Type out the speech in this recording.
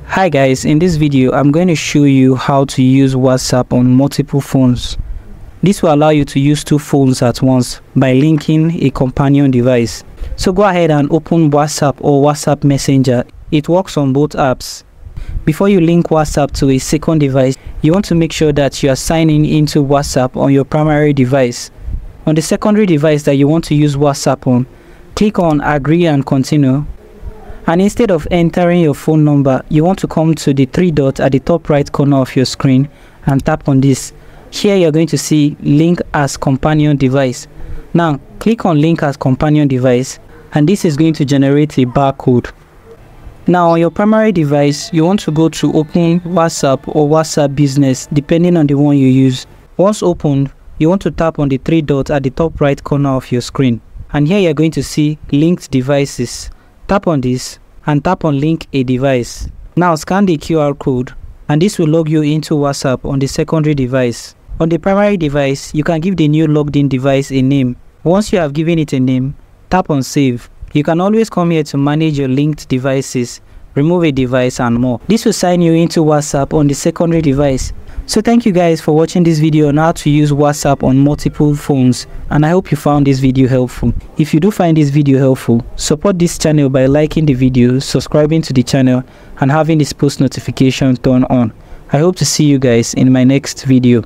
Hi guys, in this video I'm going to show you how to use WhatsApp on multiple phones. This will allow you to use two phones at once by linking a companion device. So go ahead and open WhatsApp or WhatsApp Messenger. It works on both apps. Before you link WhatsApp to a second device, you want to make sure that you are signing into WhatsApp on your primary device. On the secondary device that you want to use WhatsApp on, click on Agree and Continue. And instead of entering your phone number, you want to come to the three dots at the top right corner of your screen and tap on this. Here you're going to see Link as Companion Device. Now click on Link as Companion Device and this is going to generate a barcode. Now on your primary device, you want to go to Open WhatsApp or WhatsApp Business depending on the one you use. Once opened, you want to tap on the three dots at the top right corner of your screen. And here you're going to see Linked Devices. Tap on this and tap on Link a Device. Now scan the QR code and this will log you into WhatsApp on the secondary device. On the primary device, you can give the new logged in device a name. Once you have given it a name, tap on Save. You can always come here to manage your linked devices, remove a device and more. This will sign you into WhatsApp on the secondary device. So thank you guys for watching this video on how to use WhatsApp on multiple phones, and I hope you found this video helpful. If you do find this video helpful, support this channel by liking the video, subscribing to the channel and having this post notification turned on. I hope to see you guys in my next video.